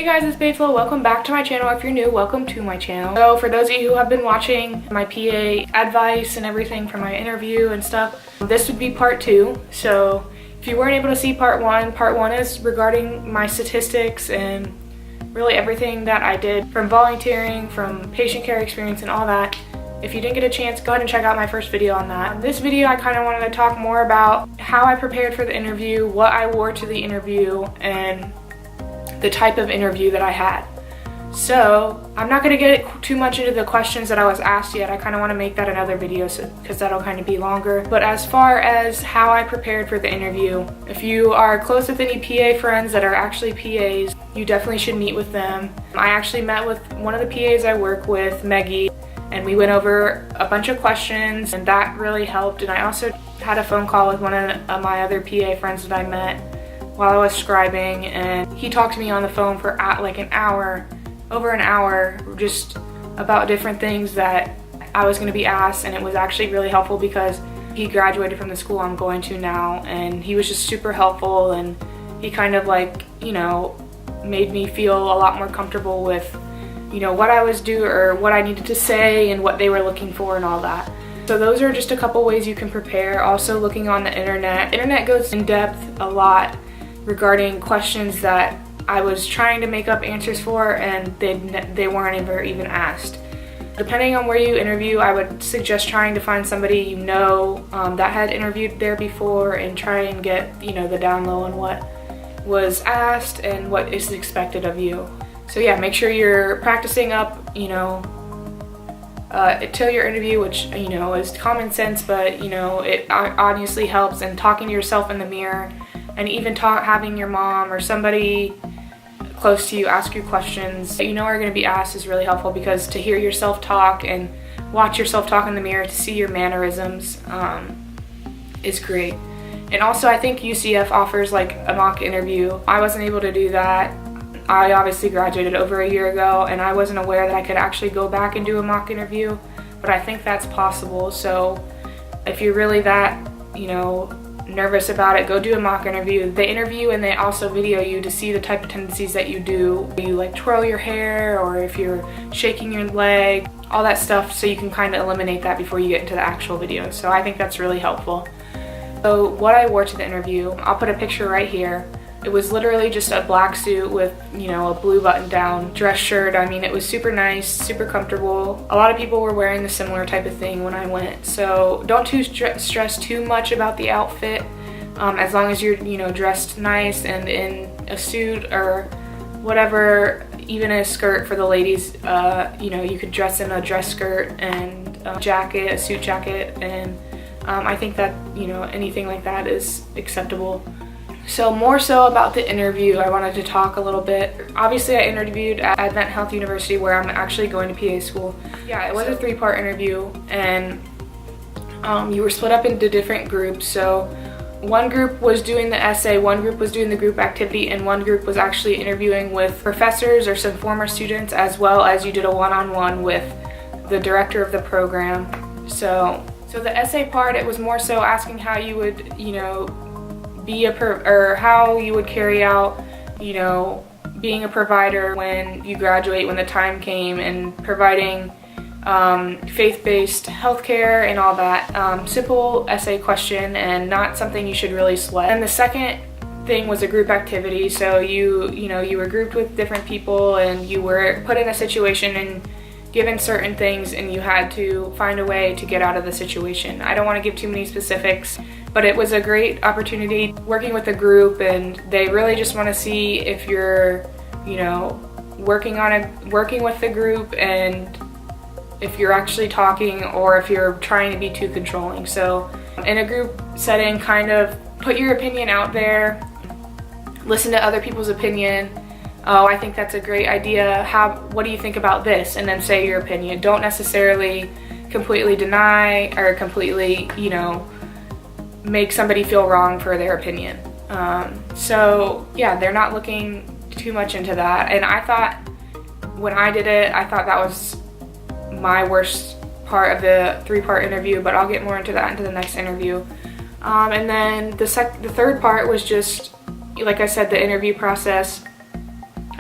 Hey guys, it's Faithful. Welcome back to my channel. If you're new, welcome to my channel. So for those of you who have been watching my PA advice and everything from my interview and stuff, this would be part 2. So if you weren't able to see part 1 is regarding my statistics and really everything that I did from volunteering, from patient care experience and all that. If you didn't get a chance, go ahead and check out my first video on that. In this video, I kind of wanted to talk more about how I prepared for the interview, what I wore to the interview, and the type of interview that I had. So I'm not going to get too much into the questions that I was asked yet. I kind of want to make that another video because that'll kind of be longer. But as far as how I prepared for the interview, if you are close with any PA friends that are actually PAs, you definitely should meet with them. I actually met with one of the PAs I work with, Maggie, and we went over a bunch of questions, and that really helped. And I also had a phone call with one of my other PA friends that I met while I was scribing, and he talked to me on the phone for like an hour, over an hour, just about different things that I was going to be asked. And it was actually really helpful because he graduated from the school I'm going to now, and he was just super helpful, and he kind of like, you know, made me feel a lot more comfortable with, you know, what I was doing or what I needed to say and what they were looking for and all that. So those are just a couple ways you can prepare. Also looking on the internet. Internet goes in depth a lot regarding questions that I was trying to make up answers for, and they weren't ever even asked. Depending on where you interview, I would suggest trying to find somebody you know that had interviewed there before, and try and get, you know, the down low on what was asked and what is expected of you. So yeah, make sure you're practicing up, you know, till your interview, which, you know, is common sense, but, you know, it obviously helps. And talking to yourself in the mirror, and even having your mom or somebody close to you ask you questions that you know are going to be asked is really helpful, because to hear yourself talk and watch yourself talk in the mirror, to see your mannerisms is great. And also I think UCF offers like a mock interview. I wasn't able to do that. I obviously graduated over a year ago, and I wasn't aware that I could actually go back and do a mock interview, but I think that's possible. So if you're really that, you know, nervous about it, go do a mock interview. They interview and they also video you to see the type of tendencies that you do. You like twirl your hair, or if you're shaking your leg, all that stuff, so you can kind of eliminate that before you get into the actual video. So I think that's really helpful. So what I wore to the interview, I'll put a picture right here. It was literally just a black suit with, you know, a blue button-down dress shirt. I mean, it was super nice, super comfortable. A lot of people were wearing the similar type of thing when I went, so don't stress too much about the outfit. As long as you're, you know, dressed nice and in a suit or whatever, even a skirt for the ladies. You know, you could dress in a dress skirt and a jacket, a suit jacket, and I think that, you know, anything like that is acceptable. So more so about the interview, I wanted to talk a little bit. Obviously I interviewed at Advent Health University, where I'm actually going to PA school. Yeah, it was a 3-part interview, and you were split up into different groups. So one group was doing the essay, one group was doing the group activity, and one group was actually interviewing with professors or some former students, as well as you did a one-on-one with the director of the program. So the essay part, it was more so asking how you would, you know, be or how you would carry out, you know, being a provider when you graduate, when the time came, and providing faith-based healthcare and all that. Simple essay question, and not something you should really sweat. And the second thing was a group activity. So you know, you were grouped with different people, and you were put in a situation and given certain things, and you had to find a way to get out of the situation. I don't want to give too many specifics, but it was a great opportunity working with a group, and they really just want to see if you're, you know, working with the group, and if you're actually talking, or if you're trying to be too controlling. So in a group setting, kind of put your opinion out there, listen to other people's opinion. Oh, I think that's a great idea. What do you think about this? And then say your opinion. Don't necessarily completely deny or completely, you know, make somebody feel wrong for their opinion. So yeah, they're not looking too much into that. And I thought, when I did it, I thought that was my worst part of the 3-part interview, but I'll get more into that into the next interview. And then the third part was just, like I said, the interview process.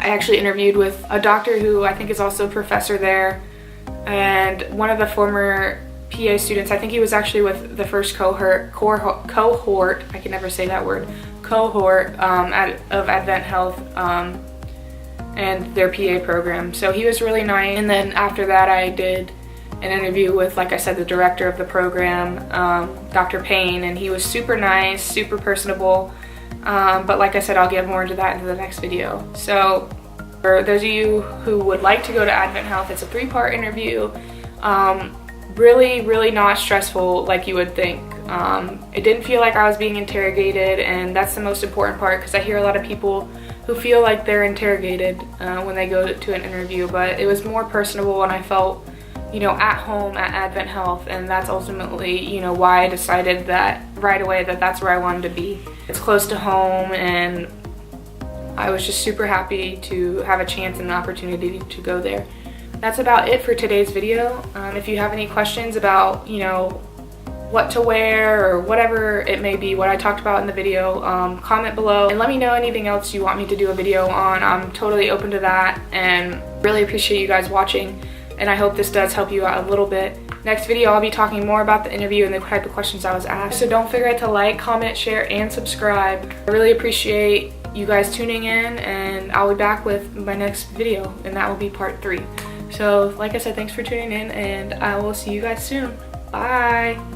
I actually interviewed with a doctor who I think is also a professor there, and one of the former PA students, I think he was actually with the first cohort, I can never say that word, cohort of Advent Health and their PA program. So he was really nice. And then after that I did an interview with, like I said, the director of the program, Dr. Payne, and he was super nice, super personable. But like I said, I'll get more into that in the next video. So for those of you who would like to go to Advent Health, it's a 3-part interview. Really not stressful like you would think. It didn't feel like I was being interrogated, and that's the most important part, because I hear a lot of people who feel like they're interrogated when they go to an interview, but it was more personable, and I felt, you know, at home at Advent Health, and that's ultimately, you know, why I decided that right away that that's where I wanted to be. It's close to home, and I was just super happy to have a chance and an opportunity to go there. That's about it for today's video. If you have any questions about, you know, what to wear or whatever it may be, what I talked about in the video, comment below and let me know anything else you want me to do a video on. I'm totally open to that, and really appreciate you guys watching, and I hope this does help you out a little bit. Next video I'll be talking more about the interview and the type of questions I was asked. So don't forget to like, comment, share, and subscribe. I really appreciate you guys tuning in, and I'll be back with my next video, and that will be part 3. So like I said, thanks for tuning in, and I will see you guys soon. Bye!